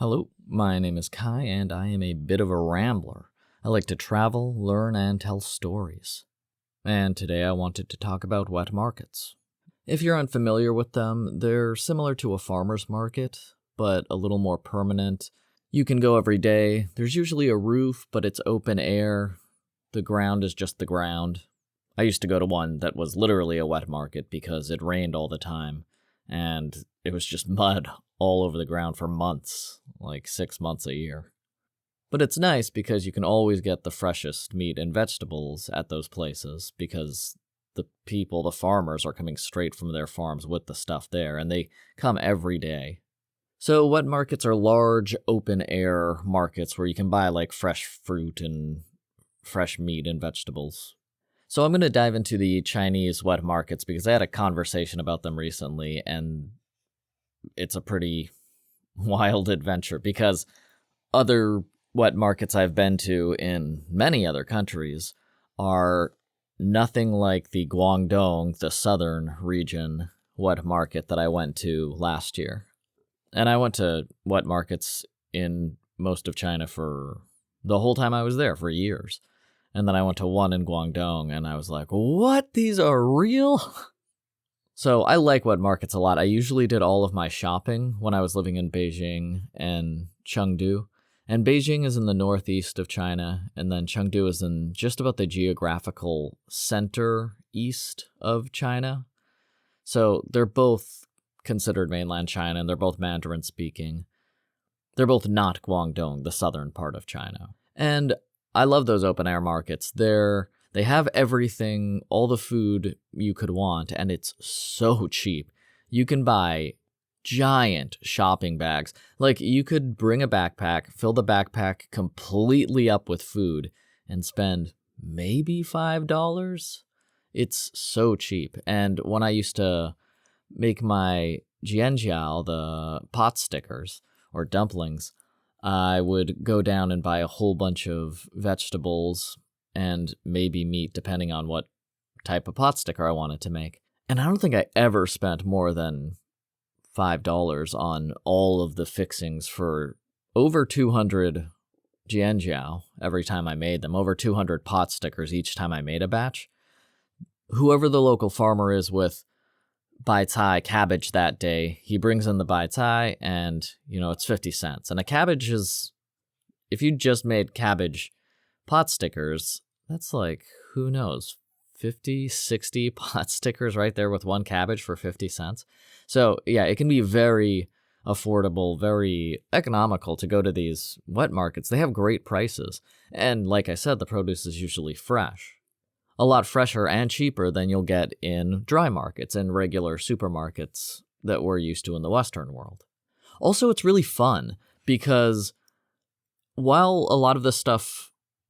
Hello, my name is Kai, and I am a bit of a rambler. I like to travel, learn, and tell stories. And today I wanted to talk about wet markets. If you're unfamiliar with them, they're similar to a farmer's market, but a little more permanent. You can go every day. There's usually a roof, but it's open air. The ground is just the ground. I used to go to one that was literally a wet market because it rained all the time, and it was just mud all over the ground for months, like 6 months a year. But it's nice because you can always get the freshest meat and vegetables at those places because the farmers are coming straight from their farms with the stuff there, and they come every day. So wet markets are large, open-air markets where you can buy like fresh fruit and fresh meat and vegetables. So I'm going to dive into the Chinese wet markets because I had a conversation about them recently, and it's a pretty wild adventure because other wet markets I've been to in many other countries are nothing like the Guangdong, the southern region wet market that I went to last year. And I went to wet markets in most of China for the whole time I was there, for years. And then I went to one in Guangdong, and I was like, what? These are real? So I like wet markets a lot. I usually did all of my shopping when I was living in Beijing and Chengdu. And Beijing is in the northeast of China, and then Chengdu is in just about the geographical center east of China. So they're both considered mainland China, and they're both Mandarin speaking. They're both not Guangdong, the southern part of China. And I love those open air markets. They have everything, all the food you could want, and it's so cheap. You can buy giant shopping bags. Like, you could bring a backpack, fill the backpack completely up with food, and spend maybe $5. It's so cheap. And when I used to make my jianjiao, the pot stickers, or dumplings, I would go down and buy a whole bunch of vegetables and maybe meat, depending on what type of pot sticker I wanted to make. And I don't think I ever spent more than $5 on all of the fixings for over 200 jianjiao every time I made them, over 200 pot stickers each time I made a batch. Whoever the local farmer is with bai cai cabbage that day, he brings in the bai cai and, it's 50 cents. And a cabbage is, if you just made cabbage pot stickers, that's like, who knows, 50, 60 pot stickers right there with one cabbage for 50 cents. So yeah, it can be very affordable, very economical to go to these wet markets. They have great prices. And like I said, the produce is usually fresh. A lot fresher and cheaper than you'll get in dry markets and regular supermarkets that we're used to in the Western world. Also, it's really fun because while a lot of this stuff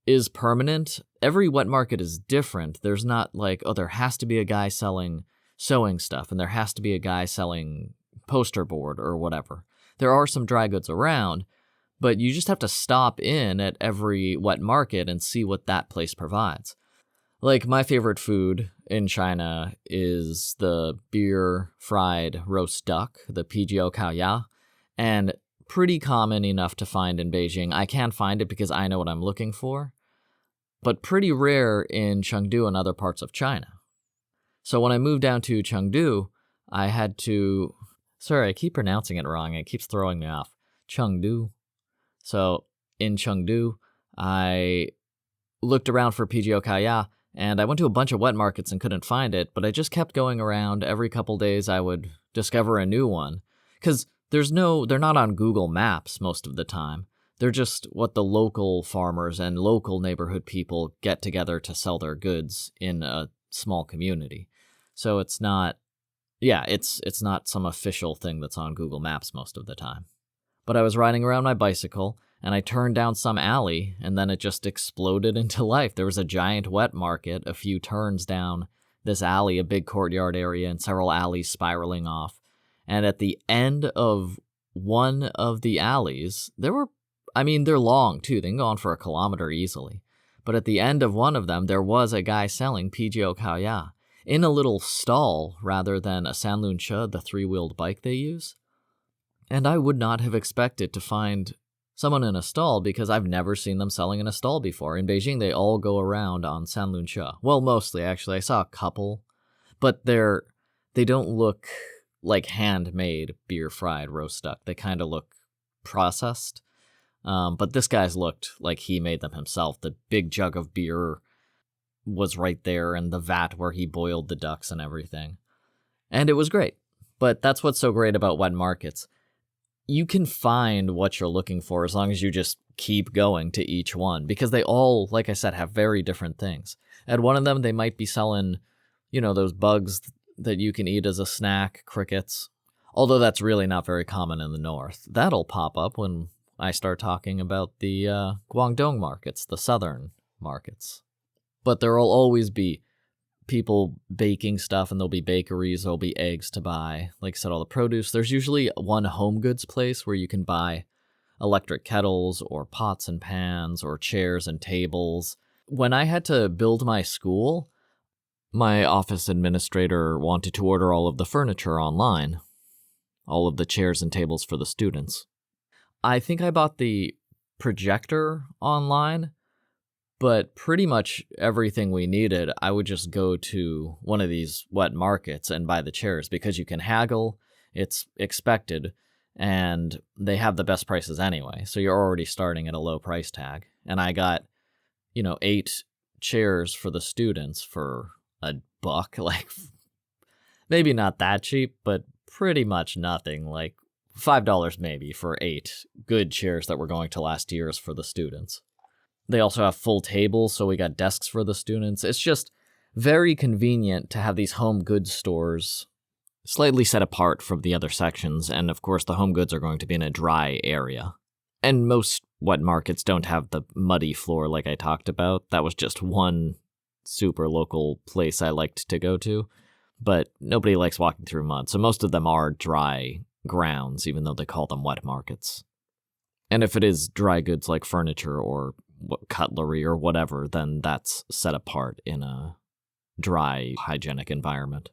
is permanent, every wet market is different. There's not like, there has to be a guy selling sewing stuff and there has to be a guy selling poster board or whatever. There are some dry goods around, but you just have to stop in at every wet market and see what that place provides. Like, my favorite food in China is the beer fried roast duck, the pijio kao ya, and pretty common enough to find in Beijing. I can find it because I know what I'm looking for, but pretty rare in Chengdu and other parts of China. So when I moved down to Chengdu, I had to... Sorry, I keep pronouncing it wrong. It keeps throwing me off. Chengdu. So in Chengdu, I looked around for pijio kao ya, and I went to a bunch of wet markets and couldn't find it, but I just kept going around. Every couple days I would discover a new one. Because they're not on Google Maps most of the time. They're just what the local farmers and local neighborhood people get together to sell their goods in a small community. So it's not some official thing that's on Google Maps most of the time. But I was riding around my bicycle, and I turned down some alley, and then it just exploded into life. There was a giant wet market a few turns down this alley, a big courtyard area, and several alleys spiraling off. And at the end of one of the alleys, they're long too. They can go on for a kilometer easily. But at the end of one of them, there was a guy selling pijio kao ya in a little stall rather than a sanlun che, the three-wheeled bike they use. And I would not have expected to find someone in a stall because I've never seen them selling in a stall before. In Beijing, they all go around on Sanlunxia. Well, mostly, actually. I saw a couple, but they don't look like handmade beer fried roast duck. They kind of look processed. But this guy's looked like he made them himself. The big jug of beer was right there, and the vat where he boiled the ducks and everything. And it was great. But that's what's so great about wet markets. You can find what you're looking for as long as you just keep going to each one, because they all, like I said, have very different things. At one of them, they might be selling, those bugs that you can eat as a snack, crickets, although that's really not very common in the north. That'll pop up when I start talking about the Guangdong markets, the southern markets. But there will always be people baking stuff, and there'll be bakeries, there'll be eggs to buy. Like I said, all the produce. There's usually one home goods place where you can buy electric kettles or pots and pans or chairs and tables. When I had to build my school, my office administrator wanted to order all of the furniture online, all of the chairs and tables for the students. I think I bought the projector online, but pretty much everything we needed, I would just go to one of these wet markets and buy the chairs because you can haggle, it's expected, and they have the best prices anyway. So you're already starting at a low price tag. And I got, 8 chairs for the students for $1, like maybe not that cheap, but pretty much nothing, like $5 maybe for 8 good chairs that were going to last years for the students. They also have full tables, so we got desks for the students. It's just very convenient to have these home goods stores slightly set apart from the other sections, and of course the home goods are going to be in a dry area. And most wet markets don't have the muddy floor like I talked about. That was just one super local place I liked to go to, but nobody likes walking through mud, so most of them are dry grounds, even though they call them wet markets. And if it is dry goods like furniture or cutlery or whatever, then that's set apart in a dry, hygienic environment.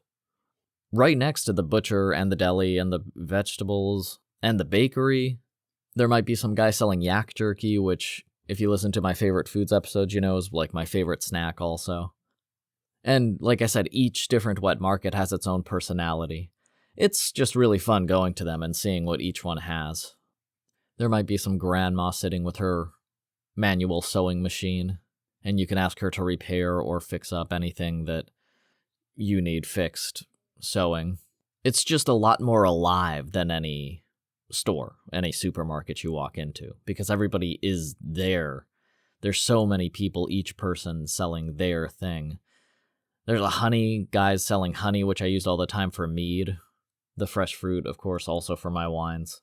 Right next to the butcher and the deli and the vegetables and the bakery, there might be some guy selling yak jerky, which, if you listen to my favorite foods episodes, is like my favorite snack also. And like I said, each different wet market has its own personality. It's just really fun going to them and seeing what each one has. There might be some grandma sitting with her manual sewing machine, and you can ask her to repair or fix up anything that you need fixed sewing. It's just a lot more alive than any store, any supermarket you walk into, because everybody is there. There's so many people, each person selling their thing. There's a honey guys selling honey, which I used all the time for mead. The fresh fruit, of course, also for my wines.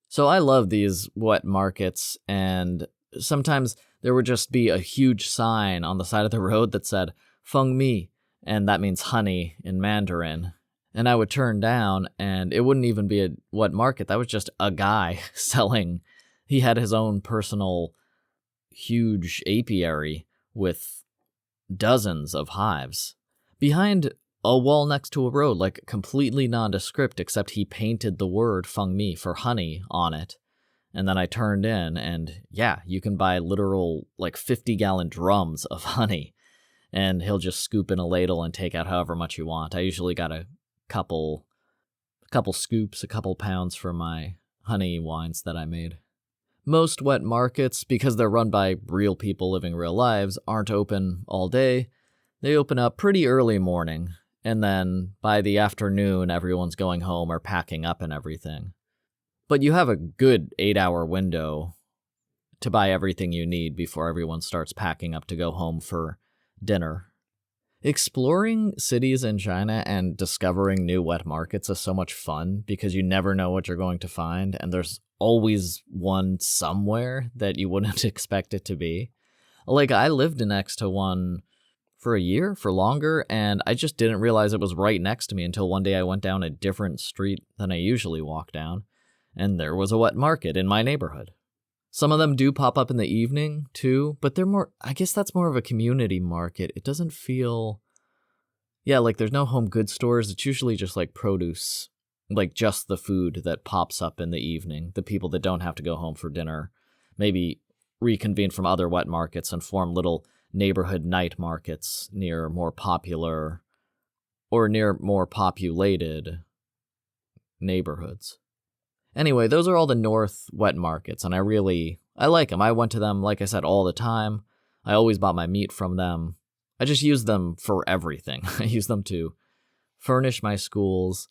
So I love these wet markets, and sometimes there would just be a huge sign on the side of the road that said, Feng Mi, and that means honey in Mandarin. And I would turn down, and it wouldn't even be a wet market. That was just a guy selling. He had his own personal huge apiary with dozens of hives behind a wall next to a road, like completely nondescript, except he painted the word Feng Mi for honey on it. And then I turned in, and yeah, you can buy literal, 50-gallon drums of honey, and he'll just scoop in a ladle and take out however much you want. I usually got a couple scoops, a couple pounds for my honey wines that I made. Most wet markets, because they're run by real people living real lives, aren't open all day. They open up pretty early morning, and then by the afternoon, everyone's going home or packing up and everything. But you have a good 8-hour window to buy everything you need before everyone starts packing up to go home for dinner. Exploring cities in China and discovering new wet markets is so much fun because you never know what you're going to find, and there's always one somewhere that you wouldn't expect it to be. I lived next to one for a year, for longer, and I just didn't realize it was right next to me until one day I went down a different street than I usually walk down, and there was a wet market in my neighborhood. Some of them do pop up in the evening, too, but they're more, I guess that's more of a community market. It doesn't feel, there's no home goods stores. It's usually just produce like just the food that pops up in the evening, the people that don't have to go home for dinner, maybe reconvene from other wet markets and form little neighborhood night markets near more popular or near more populated neighborhoods. Anyway, those are all the North wet markets, and I like them. I went to them, like I said, all the time. I always bought my meat from them. I just use them for everything. I use them to furnish my schools,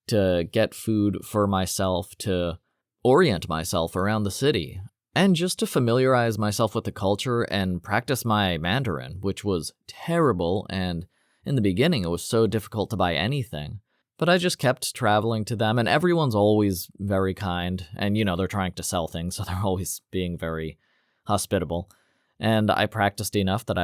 to get food for myself, to orient myself around the city, and just to familiarize myself with the culture and practice my Mandarin, which was terrible, and in the beginning it was so difficult to buy anything. But I just kept traveling to them, and everyone's always very kind, and they're trying to sell things, so they're always being very hospitable. And I practiced enough that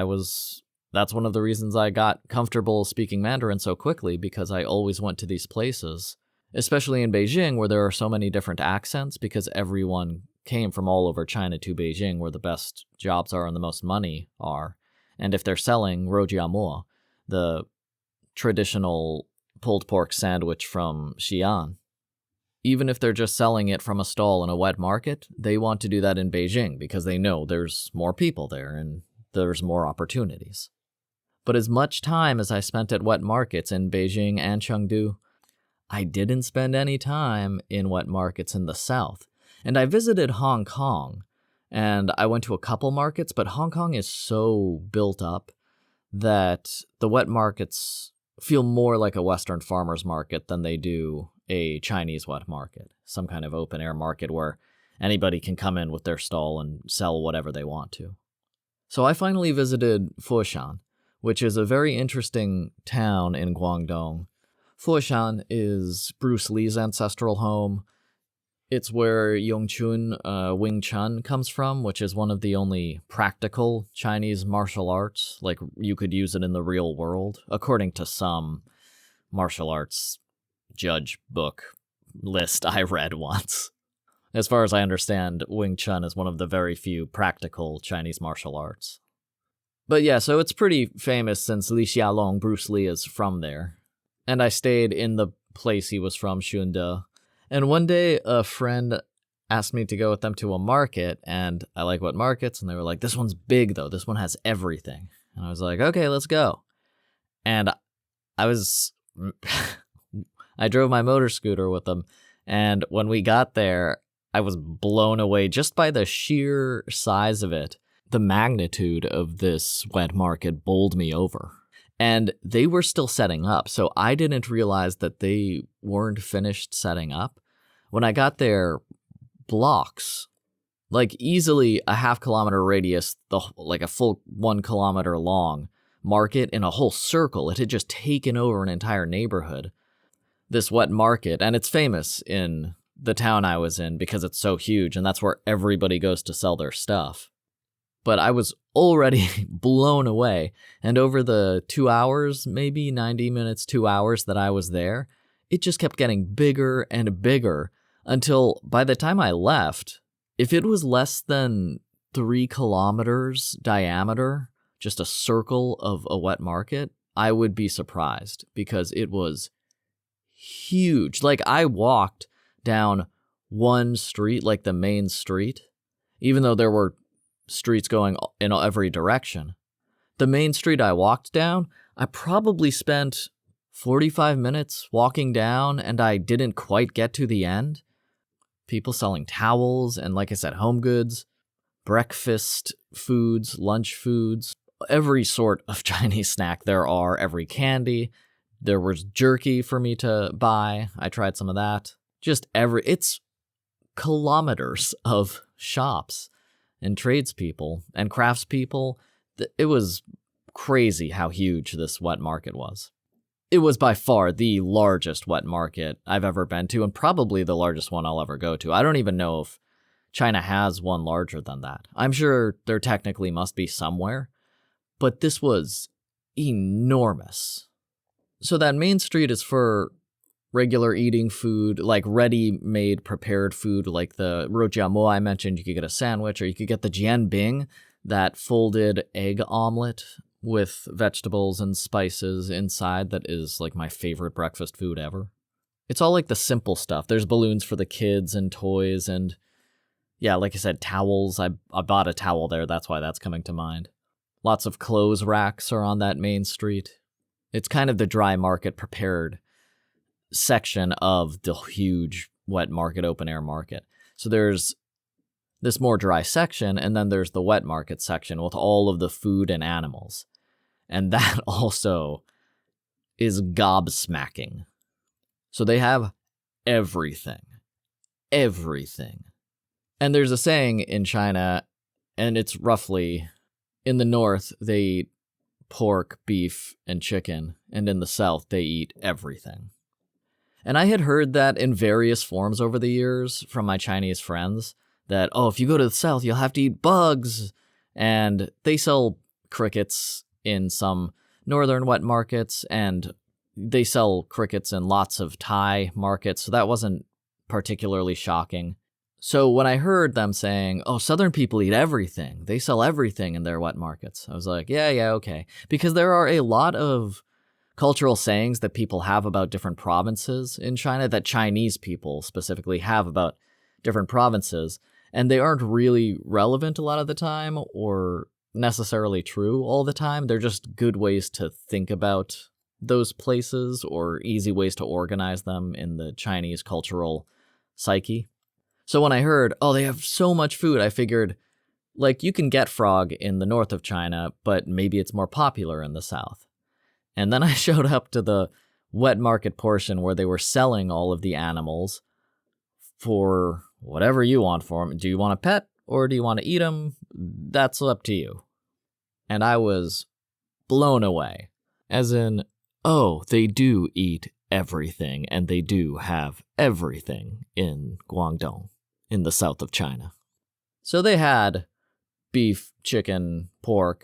that's one of the reasons I got comfortable speaking Mandarin so quickly, because I always went to these places, especially in Beijing, where there are so many different accents, because everyone came from all over China to Beijing, where the best jobs are and the most money are. And if they're selling rojiamo, the traditional pulled pork sandwich from Xi'an, even if they're just selling it from a stall in a wet market, they want to do that in Beijing because they know there's more people there and there's more opportunities. But as much time as I spent at wet markets in Beijing and Chengdu, I didn't spend any time in wet markets in the south. And I visited Hong Kong, and I went to a couple markets, but Hong Kong is so built up that the wet markets feel more like a Western farmer's market than they do a Chinese wet market, some kind of open-air market where anybody can come in with their stall and sell whatever they want to. So I finally visited Foshan, which is a very interesting town in Guangdong. Foshan is Bruce Lee's ancestral home. It's where Yongchun Wing Chun comes from, which is one of the only practical Chinese martial arts. Like, you could use it in the real world, according to some martial arts judge book list I read once. As far as I understand, Wing Chun is one of the very few practical Chinese martial arts. But yeah, so it's pretty famous since Li Xiaolong, Bruce Lee, is from there. And I stayed in the place he was from, Shunde. And one day, a friend asked me to go with them to a market, and I like wet markets, and they were like, this one's big, though. This one has everything. And I was like, okay, let's go. And I drove my motor scooter with them, and when we got there, I was blown away just by the sheer size of it. The magnitude of this wet market bowled me over. And they were still setting up, so I didn't realize that they weren't finished setting up. When I got there, blocks, like easily a half-kilometer radius, like a full 1 kilometer long market in a whole circle, it had just taken over an entire neighborhood. This wet market, and it's famous in the town I was in because it's so huge, and that's where everybody goes to sell their stuff. But I was already blown away, and over the 2 hours, maybe 90 minutes, 2 hours that I was there, it just kept getting bigger and bigger until by the time I left, if it was less than 3 kilometers diameter, just a circle of a wet market, I would be surprised because it was huge. Like, I walked down one street, like the main street, even though there were streets going in every direction. The main street I walked down, I probably spent 45 minutes walking down, and I didn't quite get to the end. People selling towels and, like I said, home goods, breakfast foods, lunch foods, every sort of Chinese snack there are, every candy. There was jerky for me to buy. I tried some of that. It's kilometers of shops and tradespeople and craftspeople. It was crazy how huge this wet market was. It was by far the largest wet market I've ever been to, and probably the largest one I'll ever go to. I don't even know if China has one larger than that. I'm sure there technically must be somewhere, but this was enormous. So that main street is for regular eating food, like ready-made prepared food, like the rojiamo I mentioned. You could get a sandwich, or you could get the jianbing, that folded egg omelet with vegetables and spices inside that is like my favorite breakfast food ever. It's all like the simple stuff. There's balloons for the kids and toys and, yeah, like I said, towels. I bought a towel there. That's why that's coming to mind. Lots of clothes racks are on that main street. It's kind of the dry market prepared section of the huge wet market, open air market. So there's this more dry section, and then there's the wet market section with all of the food and animals. And that also is gobsmacking. So they have everything. Everything. And there's a saying in China, and it's roughly, in the north, they eat pork, beef, and chicken, and in the south, they eat everything. And I had heard that in various forms over the years from my Chinese friends, that, oh, if you go to the south, you'll have to eat bugs. And they sell crickets in some northern wet markets, and they sell crickets in lots of Thai markets, so that wasn't particularly shocking. So when I heard them saying, oh, southern people eat everything, they sell everything in their wet markets, I was like, yeah, okay. Because there are a lot of cultural sayings that people have about different provinces in China, that Chinese people specifically have about different provinces, and they aren't really relevant a lot of the time or necessarily true all the time. They're just good ways to think about those places or easy ways to organize them in the Chinese cultural psyche. So when I heard, oh, they have so much food, I figured, like, you can get frog in the north of China, but maybe it's more popular in the south. And then I showed up to the wet market portion where they were selling all of the animals for whatever you want for them. Do you want a pet or do you want to eat them? That's up to you. And I was blown away. As in, oh, they do eat everything, and they do have everything in Guangdong, in the south of China. So they had beef, chicken, pork,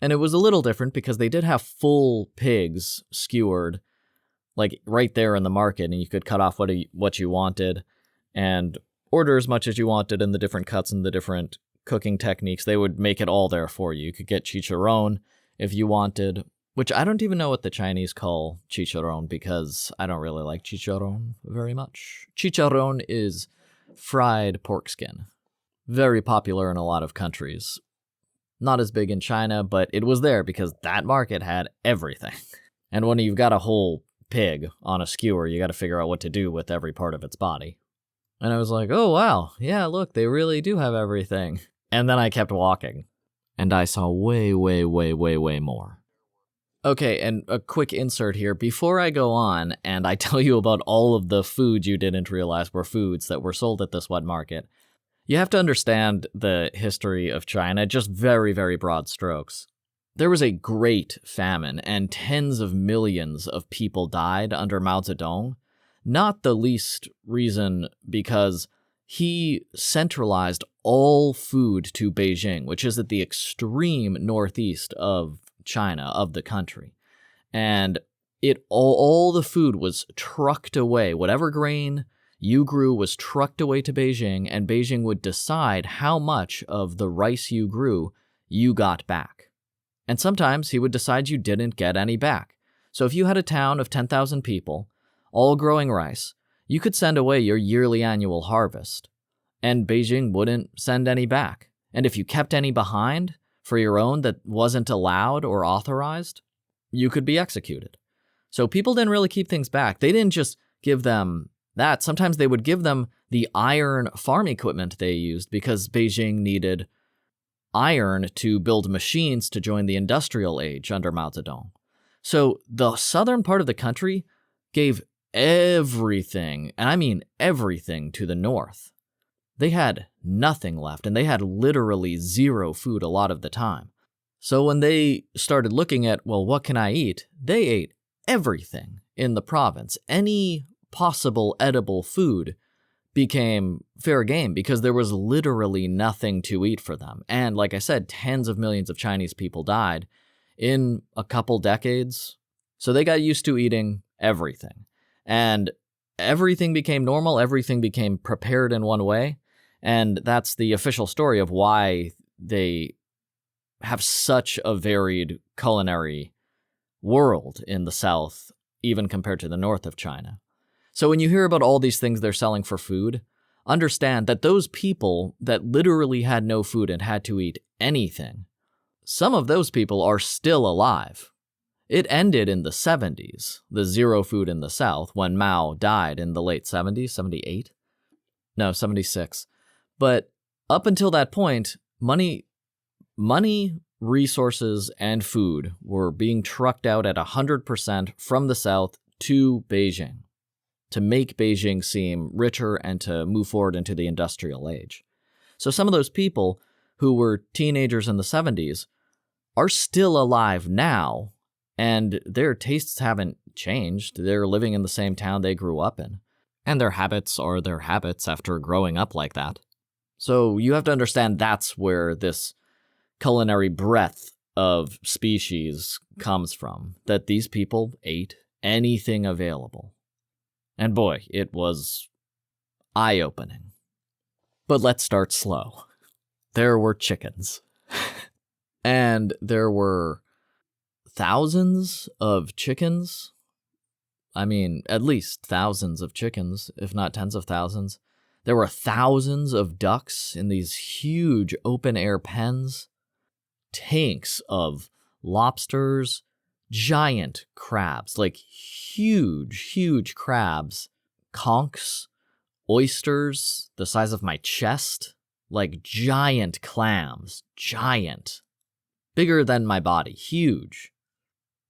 and it was a little different because they did have full pigs skewered, like right there in the market, and you could cut off what you wanted and order as much as you wanted in the different cuts and the different cooking techniques. They would make it all there for you. You could get chicharron if you wanted, which I don't even know what the Chinese call chicharron because I don't really like chicharron very much. Chicharron is fried pork skin. Very popular in a lot of countries. Not as big in China, but it was there because that market had everything. And when you've got a whole pig on a skewer, you got to figure out what to do with every part of its body. And I was like, oh, wow, yeah, look, they really do have everything. And then I kept walking, and I saw way more. Okay, and a quick insert here. Before I go on and I tell you about all of the foods you didn't realize were foods that were sold at this wet market, you have to understand the history of China, just very broad strokes. There was a great famine, and tens of millions of people died under Mao Zedong, not the least reason because he centralized all food to Beijing, which is at the extreme northeast of China, of the country. And all the food was trucked away. Whatever grain you grew was trucked away to Beijing, and Beijing would decide how much of the rice you grew you got back. And sometimes he would decide you didn't get any back. So if you had a town of 10,000 people, all growing rice, you could send away your yearly annual harvest, and Beijing wouldn't send any back. And if you kept any behind for your own that wasn't allowed or authorized, you could be executed. So people didn't really keep things back. They didn't just give them that. Sometimes they would give them the iron farm equipment they used because Beijing needed iron to build machines to join the industrial age under Mao Zedong. So the southern part of the country gave everything, and I mean everything, to the north. They had nothing left, and they had literally zero food a lot of the time. So when they started looking at, well, what can I eat? They ate everything in the province. Any possible edible food became fair game because there was literally nothing to eat for them. And like I said, tens of millions of Chinese people died in a couple decades. So they got used to eating everything. And everything became normal. Everything became prepared in one way. And that's the official story of why they have such a varied culinary world in the south, even compared to the north of China. So when you hear about all these things they're selling for food, understand that those people that literally had no food and had to eat anything, some of those people are still alive. It ended in the 70s, the zero food in the South, when Mao died in the late 70s, 78? No, 76. But up until that point, money, resources, and food were being trucked out at 100% from the South to Beijing to make Beijing seem richer and to move forward into the industrial age. So some of those people who were teenagers in the 70s are still alive now, and their tastes haven't changed. They're living in the same town they grew up in. And their habits are their habits after growing up like that. So you have to understand that's where this culinary breadth of species comes from, that these people ate anything available. And boy, it was eye-opening. But let's start slow. There were chickens. And there were thousands of chickens. I mean, at least thousands of chickens, if not tens of thousands. There were thousands of ducks in these huge open-air pens. Tanks of lobsters, giant crabs, like huge crabs, conchs, oysters the size of my chest, like giant clams, giant. Bigger than my body, huge.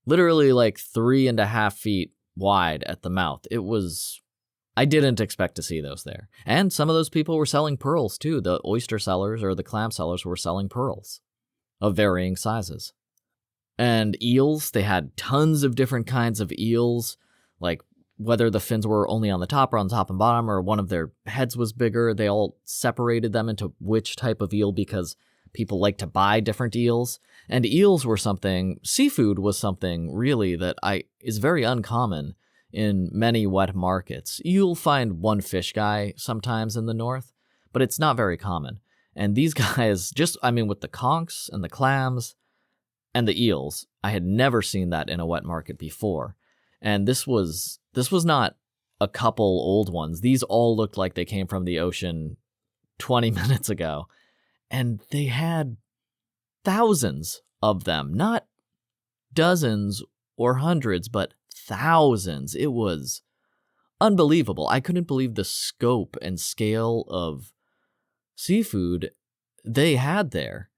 Literally like 3.5 feet wide at the mouth. I didn't expect to see those there. And some of those people were selling pearls too. The oyster sellers or the clam sellers were selling pearls of varying sizes. And eels, they had tons of different kinds of eels, like whether the fins were only on the top or on the top and bottom, or one of their heads was bigger. They all separated them into which type of eel because people like to buy different eels. And eels were seafood was something really that is very uncommon in many wet markets. You'll find one fish guy sometimes in the north, but it's not very common. And these guys, with the conchs and the clams and the eels, I had never seen that in a wet market before. And this was not a couple old ones. These all looked like they came from the ocean 20 minutes ago. And they had thousands of them, not dozens or hundreds, but thousands. It was unbelievable. I couldn't believe the scope and scale of seafood they had there.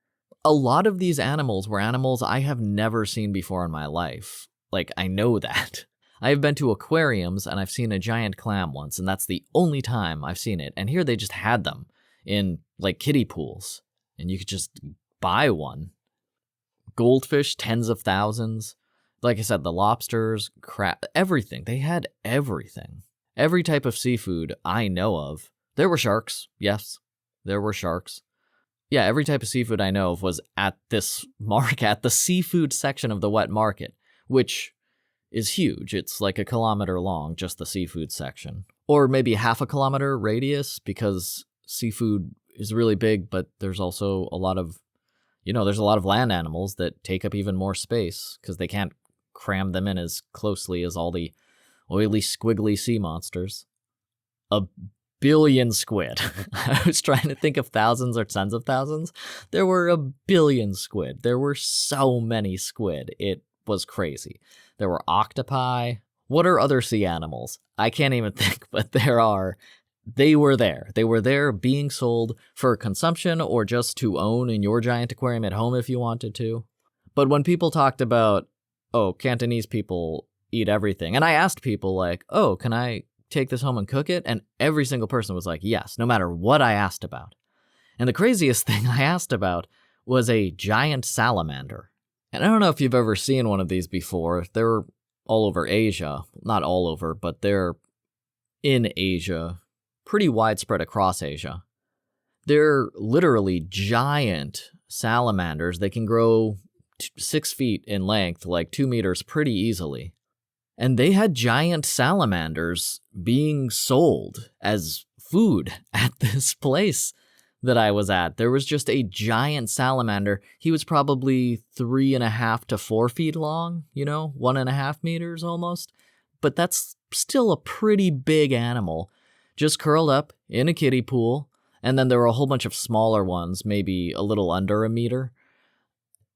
A lot of these animals were animals I have never seen before in my life. Like, I know that. I have been to aquariums and I've seen a giant clam once, and that's the only time I've seen it. And here they just had them in like kiddie pools, and you could just buy one. Goldfish, tens of thousands. Like I said, the lobsters, crab, everything. They had everything. Every type of seafood I know of. There were sharks. Yes, there were sharks. Yeah, every type of seafood I know of was at this market, the seafood section of the wet market, which is huge. It's like 1 kilometer long, just the seafood section. Or maybe half a kilometer radius, because seafood is really big, but there's also a lot of, there's a lot of land animals that take up even more space because they can't cram them in as closely as all the oily, squiggly sea monsters. 1 billion squid. I was trying to think of thousands or tens of thousands. There were 1 billion squid. There were so many squid. It was crazy. There were octopi. What are other sea animals? I can't even think, but there are. They were there. They were there being sold for consumption or just to own in your giant aquarium at home if you wanted to. But when people talked about, Cantonese people eat everything, and I asked people like, can I take this home and cook it? And every single person was like, yes, no matter what I asked about. And the craziest thing I asked about was a giant salamander. And I don't know if you've ever seen one of these before. They're all over Asia. Not all over, but they're in Asia. Pretty widespread across Asia. They're literally giant salamanders. They can grow 6 feet in length, like 2 meters pretty easily. And they had giant salamanders being sold as food at this place that I was at. There was just a giant salamander. He was probably 3.5 to 4 feet long, 1.5 meters almost. But that's still a pretty big animal, just curled up in a kiddie pool. And then there were a whole bunch of smaller ones, maybe a little under a meter,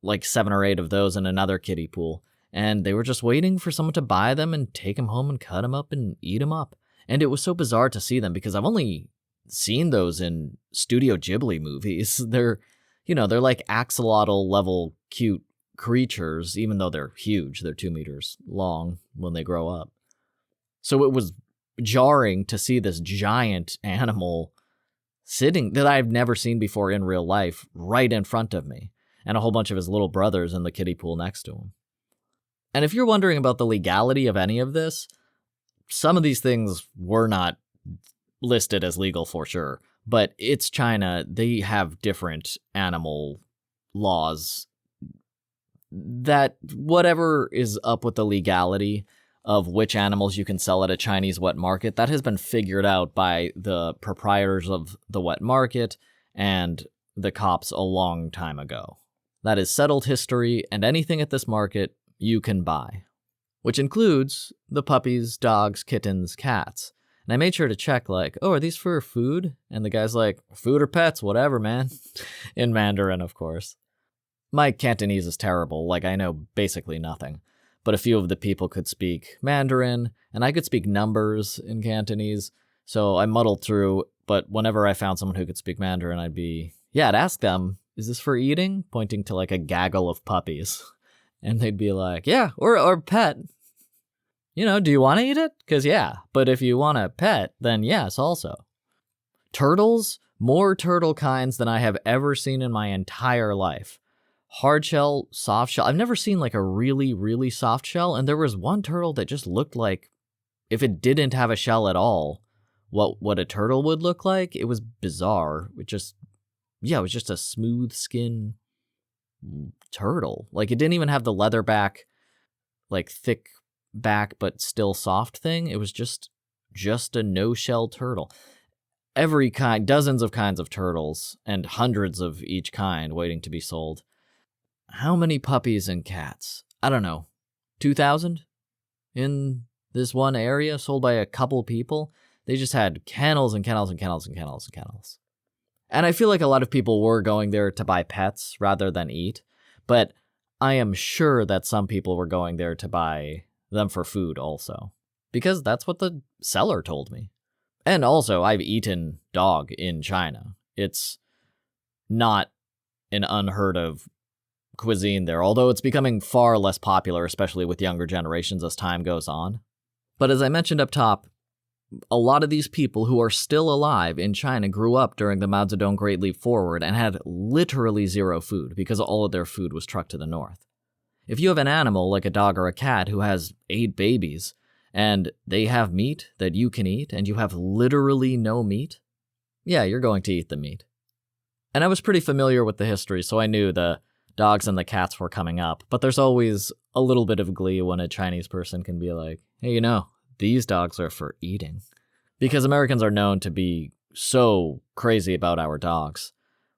like 7 or 8 of those in another kiddie pool. And they were just waiting for someone to buy them and take them home and cut them up and eat them up. And it was so bizarre to see them because I've only seen those in Studio Ghibli movies. They're like axolotl level cute creatures, even though they're huge. They're 2 meters long when they grow up. So it was jarring to see this giant animal sitting that I've never seen before in real life right in front of me, and a whole bunch of his little brothers in the kiddie pool next to him. And if you're wondering about the legality of any of this, some of these things were not listed as legal for sure, but it's China. They have different animal laws that whatever is up with the legality of which animals you can sell at a Chinese wet market, that has been figured out by the proprietors of the wet market and the cops a long time ago. That is settled history, and anything at this market you can buy, which includes the puppies, dogs, kittens, cats. And I made sure to check, like, oh, are these for food? And the guy's like, food or pets, whatever, man. In Mandarin, of course. My Cantonese is terrible, like I know basically nothing. But a few of the people could speak Mandarin, and I could speak numbers in Cantonese, so I muddled through, but whenever I found someone who could speak Mandarin, I'd ask them, is this for eating? Pointing to like a gaggle of puppies. And they'd be like, yeah, or pet. Do you want to eat it? Because yeah, but if you want a pet, then yes, also. Turtles, more turtle kinds than I have ever seen in my entire life. Hard shell, soft shell. I've never seen like a really, really soft shell, and there was one turtle that just looked like, if it didn't have a shell at all, what a turtle would look like. It was bizarre. It was just a smooth skin turtle. Like it didn't even have the leather back, like thick back but still soft thing. It was just a no-shell turtle. Every kind, dozens of kinds of turtles, and hundreds of each kind waiting to be sold. How many puppies and cats? I don't know. 2,000 in this one area, sold by a couple people. They just had kennels and kennels and kennels and kennels and kennels. And I feel like a lot of people were going there to buy pets rather than eat, but I am sure that some people were going there to buy them for food also, because that's what the seller told me. And also, I've eaten dog in China. It's not an unheard of cuisine there, although it's becoming far less popular, especially with younger generations as time goes on. But as I mentioned up top, a lot of these people who are still alive in China grew up during the Mao Zedong Great Leap Forward and had literally zero food because all of their food was trucked to the north. If you have an animal like a dog or a cat who has 8 babies and they have meat that you can eat and you have literally no meat, yeah, you're going to eat the meat. And I was pretty familiar with the history, so I knew the dogs and the cats were coming up, but there's always a little bit of glee when a Chinese person can be like, hey, these dogs are for eating. Because Americans are known to be so crazy about our dogs.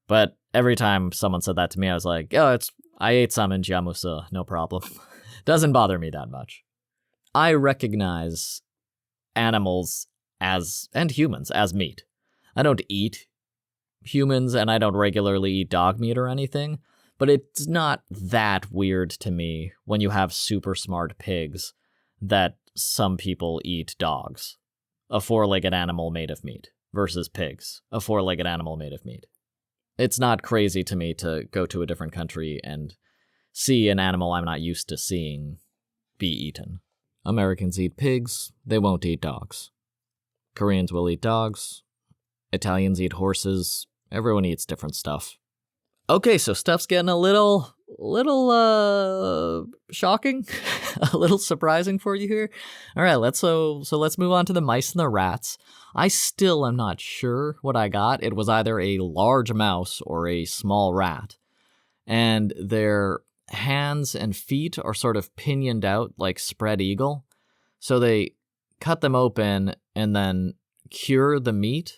But every time someone said that to me, I was like, I ate some in Jiamusi, no problem. Doesn't bother me that much. I recognize animals and humans as meat. I don't eat humans and I don't regularly eat dog meat or anything, but it's not that weird to me when you have super smart pigs that some people eat dogs, a 4-legged animal made of meat, versus pigs, a 4-legged animal made of meat. It's not crazy to me to go to a different country and see an animal I'm not used to seeing be eaten. Americans eat pigs, they won't eat dogs. Koreans will eat dogs. Italians eat horses. Everyone eats different stuff. Okay, so stuff's getting a little shocking, a little surprising for you here. All right, let's move on to the mice and the rats. I still am not sure what I got. It was either a large mouse or a small rat, and their hands and feet are sort of pinioned out like spread eagle. So they cut them open and then cure the meat.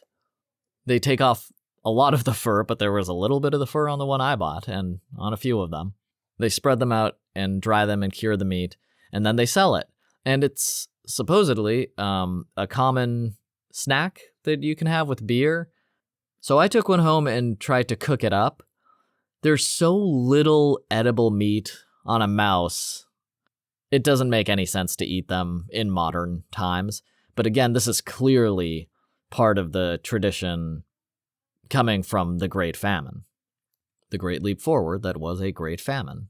They take off a lot of the fur, but there was a little bit of the fur on the one I bought and on a few of them. They spread them out and dry them and cure the meat, and then they sell it. And it's supposedly a common snack that you can have with beer. So I took one home and tried to cook it up. There's so little edible meat on a mouse. It doesn't make any sense to eat them in modern times. But again, this is clearly part of the tradition coming from the Great Famine. The Great Leap Forward that was a Great Famine.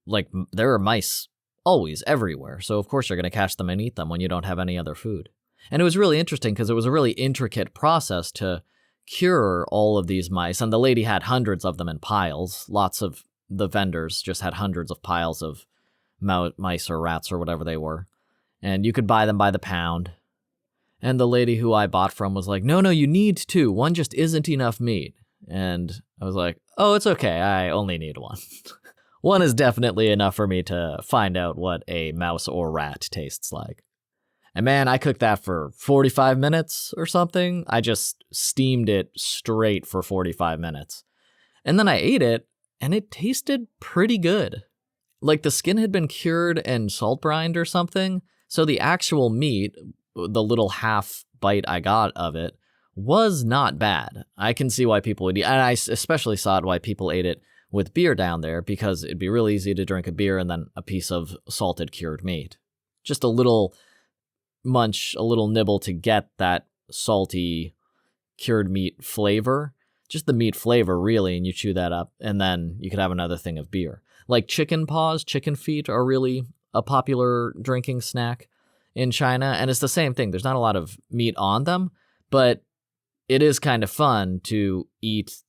Like, there are mice always everywhere, so of course you're going to catch them and eat them when you don't have any other food. And it was really interesting because it was a really intricate process to cure all of these mice, and the lady had hundreds of them in piles. Lots of the vendors just had hundreds of piles of mice or rats or whatever they were, and you could buy them by the pound. And the lady who I bought from was like, no, you need two. One just isn't enough meat. And I was like, oh, it's okay. I only need one. One is definitely enough for me to find out what a mouse or rat tastes like. And man, I cooked that for 45 minutes or something. I just steamed it straight for 45 minutes. And then I ate it, and it tasted pretty good. Like the skin had been cured and salt brined or something. So the actual meat, the little half bite I got of it, was not bad. I can see why people would eat, and I especially saw it why people ate it with beer down there, because it'd be really easy to drink a beer and then a piece of salted cured meat. Just a little munch, a little nibble to get that salty cured meat flavor. Just the meat flavor, really, and you chew that up, and then you could have another thing of beer. Like chicken paws, chicken feet are really a popular drinking snack in China, and it's the same thing. There's not a lot of meat on them, but it is kind of fun to eat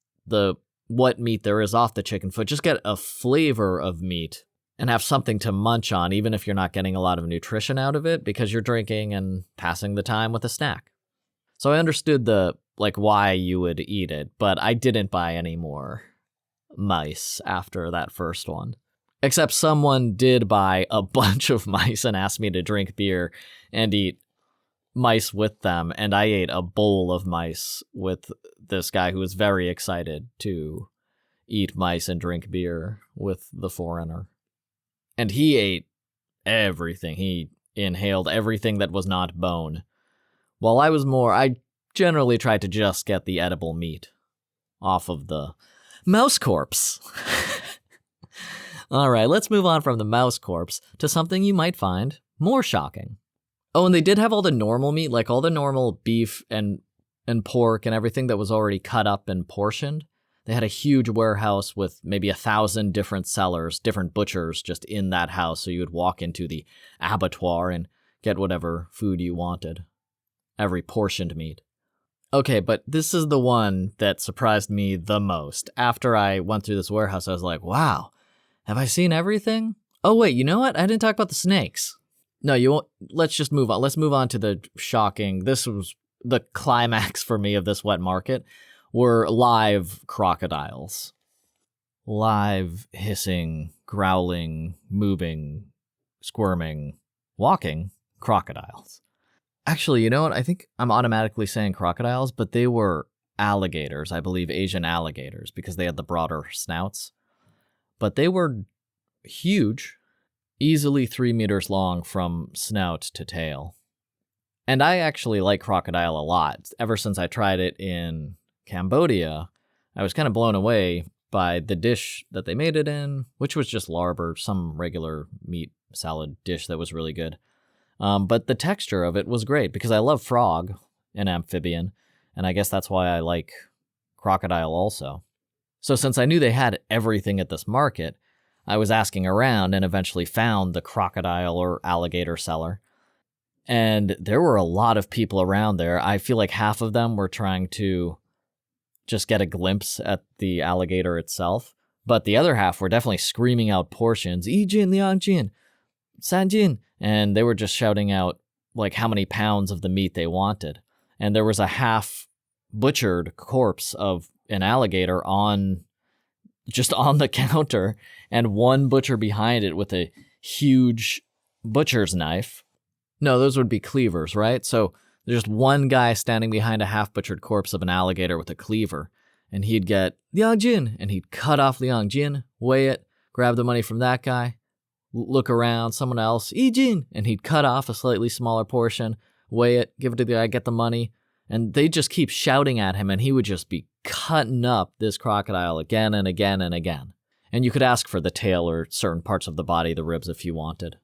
what meat there is off the chicken foot. Just get a flavor of meat and have something to munch on, even if you're not getting a lot of nutrition out of it, because you're drinking and passing the time with a snack. So I understood why you would eat it, but I didn't buy any more mice after that first one. Except someone did buy a bunch of mice and asked me to drink beer and eat mice with them, and I ate a bowl of mice with this guy who was very excited to eat mice and drink beer with the foreigner. And he ate everything. He inhaled everything that was not bone. While I generally tried to just get the edible meat off of the mouse corpse. All right, let's move on from the mouse corpse to something you might find more shocking. Oh, and they did have all the normal meat, like all the normal beef and pork and everything that was already cut up and portioned. They had a huge warehouse with maybe 1,000 different sellers, different butchers just in that house, so you would walk into the abattoir and get whatever food you wanted. Every portioned meat. Okay, but this is the one that surprised me the most. After I went through this warehouse, I was like, wow, have I seen everything? Oh, wait, you know what? I didn't talk about the snakes. No, you won't. Let's just move on. Let's move on to the shocking. This was the climax for me of this wet market, were live crocodiles. Live, hissing, growling, moving, squirming, walking crocodiles. Actually, you know what? I think I'm automatically saying crocodiles, but they were alligators. I believe Asian alligators, because they had the broader snouts. But they were huge. Easily 3 meters long from snout to tail. And I actually like crocodile a lot. Ever since I tried it in Cambodia, I was kind of blown away by the dish that they made it in, which was just larb or some regular meat salad dish that was really good. But the texture of it was great because I love frog, an amphibian, and I guess that's why I like crocodile also. So since I knew they had everything at this market, I was asking around and eventually found the crocodile or alligator seller. And there were a lot of people around there. I feel like half of them were trying to just get a glimpse at the alligator itself. But the other half were definitely screaming out portions, Yijin, Liangjin, Sanjin. And they were just shouting out like how many pounds of the meat they wanted. And there was a half butchered corpse of an alligator just on the counter, and one butcher behind it with a huge butcher's knife. No, those would be cleavers, right? So there's just one guy standing behind a half-butchered corpse of an alligator with a cleaver, and he'd get Liang Jin, and he'd cut off Liang Jin, weigh it, grab the money from that guy, look around, someone else, Ijin, and he'd cut off a slightly smaller portion, weigh it, give it to the guy, get the money, and they just keep shouting at him, and he would just be cutting up this crocodile again and again and again. And you could ask for the tail or certain parts of the body, the ribs, if you wanted.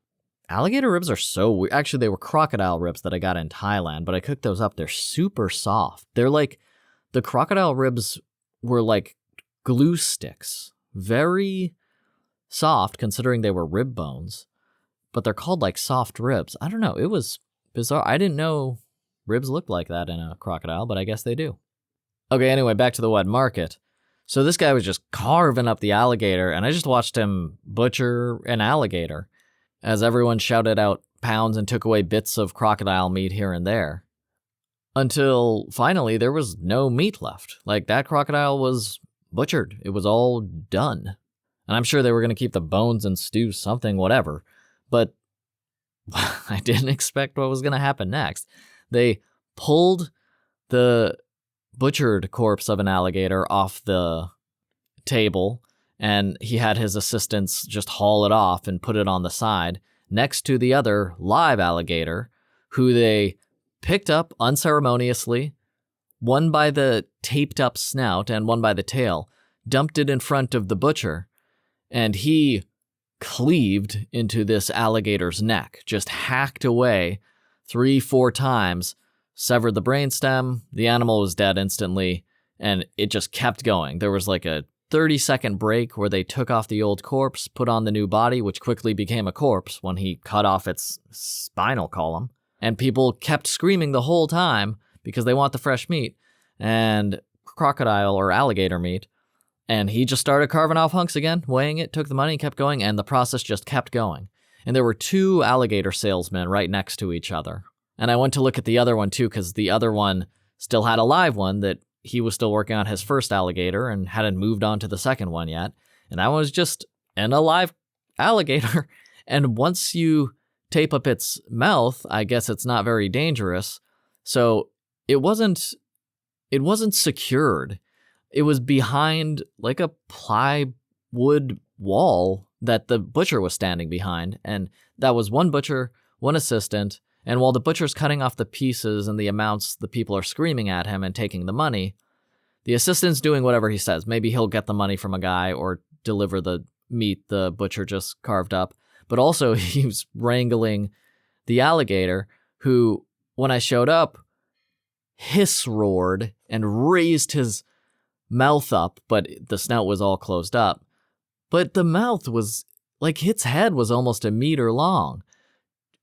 Alligator ribs are so weird. Actually, they were crocodile ribs that I got in Thailand, but I cooked those up. They're super soft. They're like, the crocodile ribs were like glue sticks. Very soft, considering they were rib bones. But they're called like soft ribs. I don't know. It was bizarre. I didn't know ribs looked like that in a crocodile, but I guess they do. Okay, anyway, back to the wet market. So this guy was just carving up the alligator, and I just watched him butcher an alligator as everyone shouted out pounds and took away bits of crocodile meat here and there. Until finally there was no meat left. Like, that crocodile was butchered. It was all done. And I'm sure they were going to keep the bones and stew something, whatever. But I didn't expect what was going to happen next. They pulled the butchered corpse of an alligator off the table, and he had his assistants just haul it off and put it on the side next to the other live alligator, who they picked up unceremoniously, one by the taped up snout and one by the tail, dumped it in front of the butcher, and he cleaved into this alligator's neck, just hacked away 3-4 times, severed the brainstem. The animal was dead instantly, and it just kept going. There was like a 30-second break where they took off the old corpse, put on the new body, which quickly became a corpse when he cut off its spinal column. And people kept screaming the whole time because they want the fresh meat and crocodile or alligator meat. And he just started carving off hunks again, weighing it, took the money, kept going, and the process just kept going. And there were 2 alligator salesmen right next to each other. And I went to look at the other one too, because the other one still had a live one that he was still working on his first alligator and hadn't moved on to the second one yet. And that one was just an alive alligator. And once you tape up its mouth, I guess it's not very dangerous. So it wasn't secured. It was behind like a plywood wall that the butcher was standing behind. And that was one butcher, one assistant. And while the butcher's cutting off the pieces and the amounts the people are screaming at him and taking the money, the assistant's doing whatever he says. Maybe he'll get the money from a guy or deliver the meat the butcher just carved up. But also he was wrangling the alligator, who, when I showed up, hiss roared and raised his mouth up, but the snout was all closed up. But the mouth was, like, its head was almost a meter long.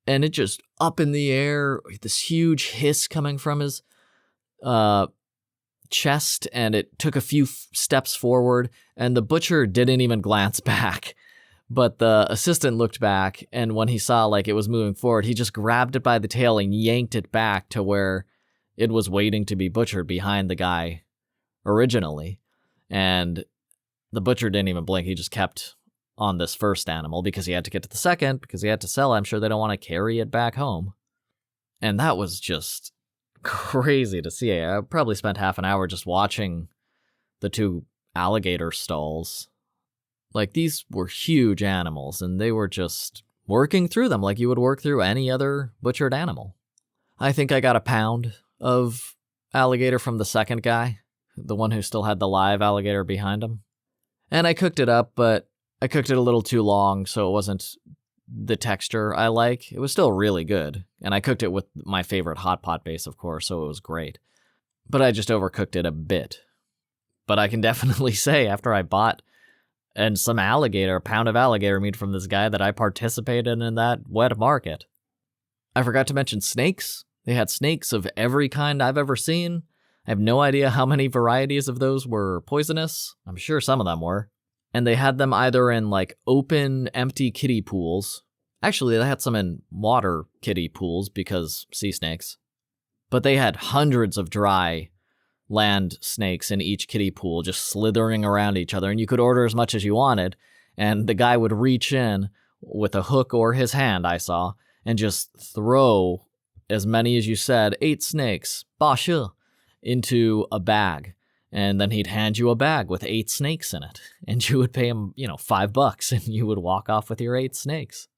And it just up in the air, this huge hiss coming from his chest, and it took a few steps forward, and the butcher didn't even glance back. But the assistant looked back, and when he saw like it was moving forward, he just grabbed it by the tail and yanked it back to where it was waiting to be butchered behind the guy originally. And the butcher didn't even blink. He just kept on this first animal because he had to get to the second, because he had to sell it. I'm sure they don't want to carry it back home. And that was just crazy to see. I probably spent half an hour just watching the 2 alligator stalls. Like, these were huge animals, and they were just working through them like you would work through any other butchered animal. I think I got a pound of alligator from the second guy, the one who still had the live alligator behind him. And I cooked it up, but I cooked it a little too long, so it wasn't the texture I like. It was still really good, and I cooked it with my favorite hot pot base, of course, so it was great. But I just overcooked it a bit. But I can definitely say, after I bought and some alligator, a pound of alligator meat from this guy, that I participated in that wet market. I forgot to mention snakes. They had snakes of every kind I've ever seen. I have no idea how many varieties of those were poisonous. I'm sure some of them were. And they had them either in like open, empty kiddie pools. Actually, they had some in water kiddie pools because sea snakes. But they had hundreds of dry land snakes in each kiddie pool just slithering around each other, and you could order as much as you wanted, and the guy would reach in with a hook or his hand, I saw, and just throw as many as you said, 8 snakes, into a bag. And then he'd hand you a bag with 8 snakes in it. And you would pay him, $5 and you would walk off with your 8 snakes.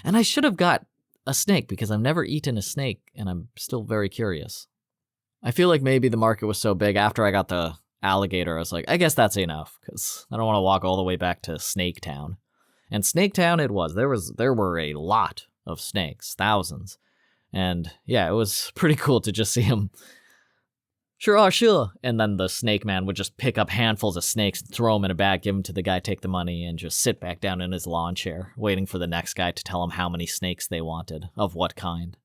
And I should have got a snake because I've never eaten a snake and I'm still very curious. I feel like maybe the market was so big after I got the alligator, I was like, I guess that's enough because I don't want to walk all the way back to Snake Town. And Snake Town it was. There were a lot of snakes, thousands. And yeah, it was pretty cool to just see him. Sure. And then the snake man would just pick up handfuls of snakes, throw them in a bag, give them to the guy, take the money, and just sit back down in his lawn chair, waiting for the next guy to tell him how many snakes they wanted, of what kind.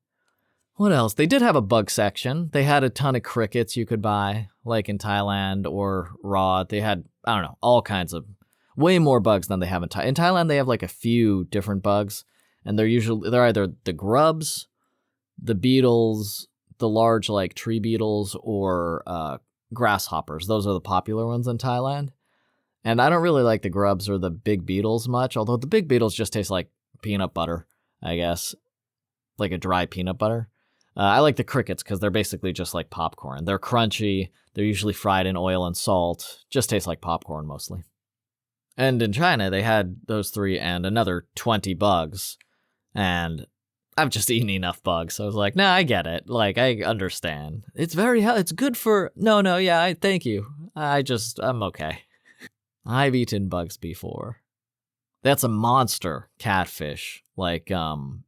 What else? They did have a bug section. They had a ton of crickets you could buy, like in Thailand or raw. They had, I don't know, all kinds of, way more bugs than they have in Thailand. In Thailand, they have like a few different bugs, and they're either the grubs, the beetles, the large like tree beetles, or grasshoppers. Those are the popular ones in Thailand. And I don't really like the grubs or the big beetles much, although the big beetles just taste like peanut butter, I guess. Like a dry peanut butter. I like the crickets because they're basically just like popcorn. They're crunchy. They're usually fried in oil and salt. Just taste like popcorn mostly. And in China, they had those 3 and another 20 bugs. And I've just eaten enough bugs. So I was like, nah, I get it. Like, I understand. It's it's good for, thank you. I'm okay. I've eaten bugs before. That's a monster catfish, like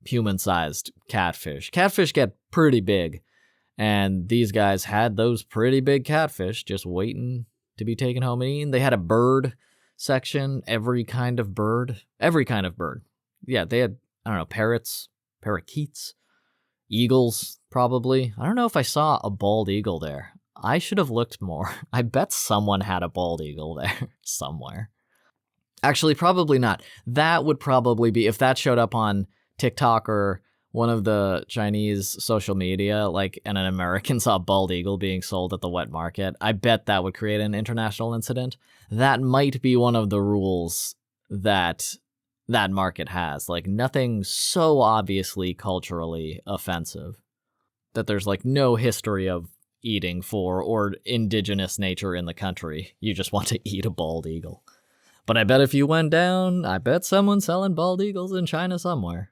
human-sized catfish. Catfish get pretty big, and these guys had those pretty big catfish just waiting to be taken home and eaten. They had a bird section, every kind of bird. Yeah, they had, I don't know, parrots, parakeets, eagles, probably. I don't know if I saw a bald eagle there. I should have looked more. I bet someone had a bald eagle there somewhere. Actually, probably not. That would probably be, if that showed up on TikTok or one of the Chinese social media, like, and an American saw a bald eagle being sold at the wet market, I bet that would create an international incident. That might be one of the rules that market has. Like, nothing so obviously culturally offensive that there's, like, no history of eating for or indigenous nature in the country. You just want to eat a bald eagle. But I bet if you went down, I bet someone's selling bald eagles in China somewhere.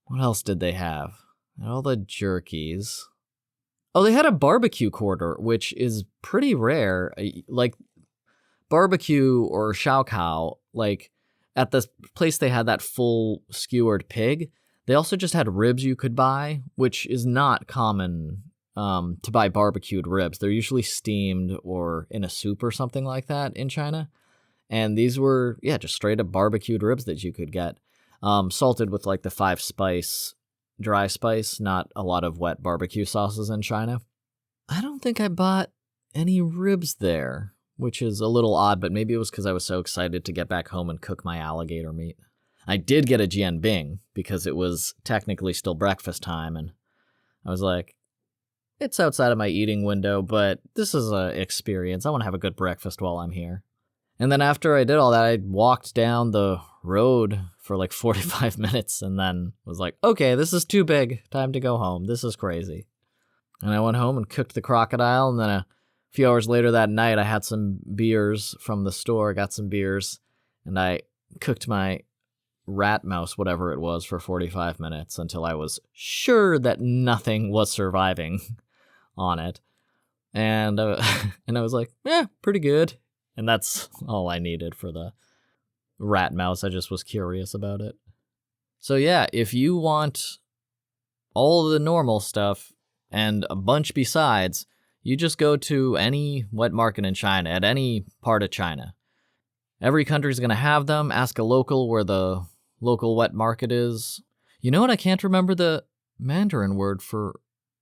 What else did they have? All the jerkies. Oh, they had a barbecue quarter, which is pretty rare. Like, barbecue or shao kao, like, at the place they had that full skewered pig, they also just had ribs you could buy, which is not common to buy barbecued ribs. They're usually steamed or in a soup or something like that in China. And these were, just straight up barbecued ribs that you could get. Salted with like the 5-spice, dry spice, not a lot of wet barbecue sauces in China. I don't think I bought any ribs there, which is a little odd, but maybe it was because I was so excited to get back home and cook my alligator meat. I did get a jianbing because it was technically still breakfast time, and I was like, it's outside of my eating window, but this is an experience. I want to have a good breakfast while I'm here. And then after I did all that, I walked down the road for like 45 minutes and then was like, okay, this is too big. Time to go home. This is crazy. And I went home and cooked the crocodile. And then a few hours later that night, I had some beers from the store. I got some beers and I cooked my rat mouse, whatever it was, for 45 minutes until I was sure that nothing was surviving on it. And I was like, pretty good. And that's all I needed for the rat mouse. I just was curious about it. So yeah, if you want all the normal stuff and a bunch besides, you just go to any wet market in China, at any part of China. Every country's going to have them. Ask a local where the local wet market is. You know what? I can't remember the Mandarin word for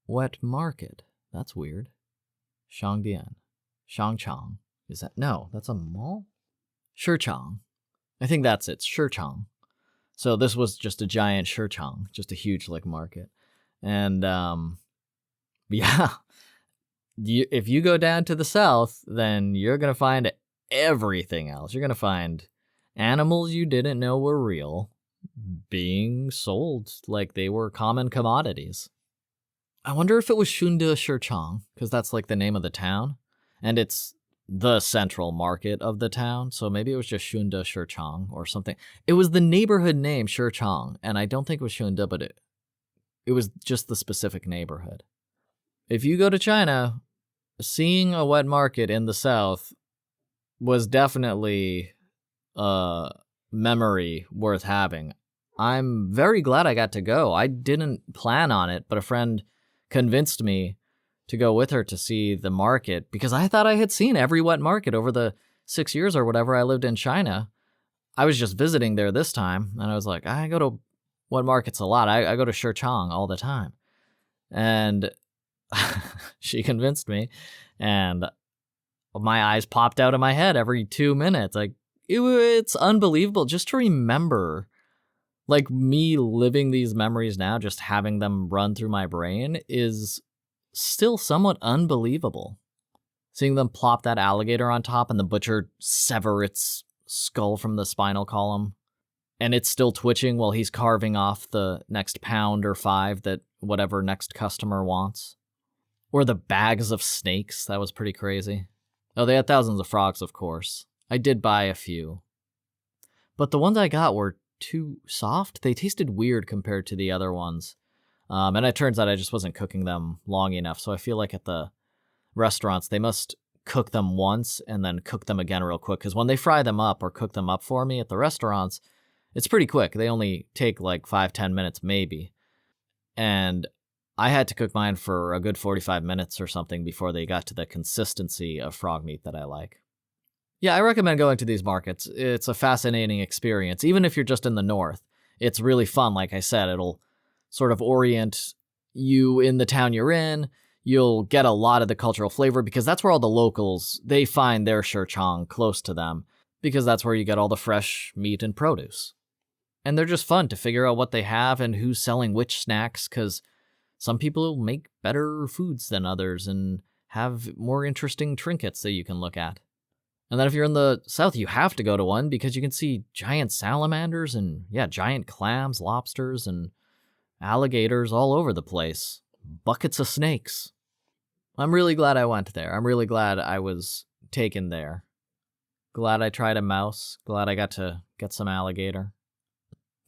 wet market. That's weird. Shangdian. Shangchang. Is that? No, that's a mall? Shichang. I think that's it. Shichang. So this was just a giant Shichang, just a huge like market. And if you go down to the south, then you're going to find everything else. You're going to find animals you didn't know were real being sold like they were common commodities. I wonder if it was Shunde Shichang, because that's like the name of the town. And it's the central market of the town, so maybe it was just Shunda Shichang or something. It was the neighborhood name Shichang, and I don't think it was Shunda, but it was just the specific neighborhood. If you go to China, seeing a wet market in the south was definitely a memory worth having. I'm very glad I got to go. I didn't plan on it, but a friend convinced me to go with her to see the market because I thought I had seen every wet market over the 6 years or whatever I lived in China. I was just visiting there this time, and I was like, I go to wet markets a lot. I go to Shichang all the time. And she convinced me, and my eyes popped out of my head every 2 minutes. Like, it's unbelievable just to remember. Like, me living these memories now, just having them run through my brain is still somewhat unbelievable. Seeing them plop that alligator on top and the butcher sever its skull from the spinal column, and it's still twitching while he's carving off the next pound or 5 that whatever next customer wants. Or the bags of snakes, that was pretty crazy. Oh, they had thousands of frogs, of course. I did buy a few. But the ones I got were too soft. They tasted weird compared to the other ones. And it turns out I just wasn't cooking them long enough. So I feel like at the restaurants, they must cook them once and then cook them again real quick. Because when they fry them up or cook them up for me at the restaurants, it's pretty quick. They only take like 5-10 minutes maybe. And I had to cook mine for a good 45 minutes or something before they got to the consistency of frog meat that I like. Yeah, I recommend going to these markets. It's a fascinating experience. Even if you're just in the north, it's really fun. Like I said, it'll sort of orient you in the town you're in. You'll get a lot of the cultural flavor because that's where all the locals, they find their Shichang close to them because that's where you get all the fresh meat and produce. And they're just fun to figure out what they have and who's selling which snacks because some people make better foods than others and have more interesting trinkets that you can look at. And then if you're in the south, you have to go to one because you can see giant salamanders and, giant clams, lobsters, and alligators all over the place. Buckets of snakes. I'm really glad I went there. I'm really glad I was taken there. Glad I tried a mouse. Glad I got to get some alligator.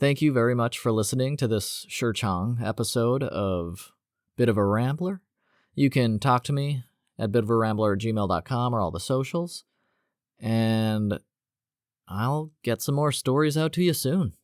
Thank you very much for listening to this Shichang episode of Bit of a Rambler. You can talk to me at bitofarambler@gmail.com or all the socials. And I'll get some more stories out to you soon.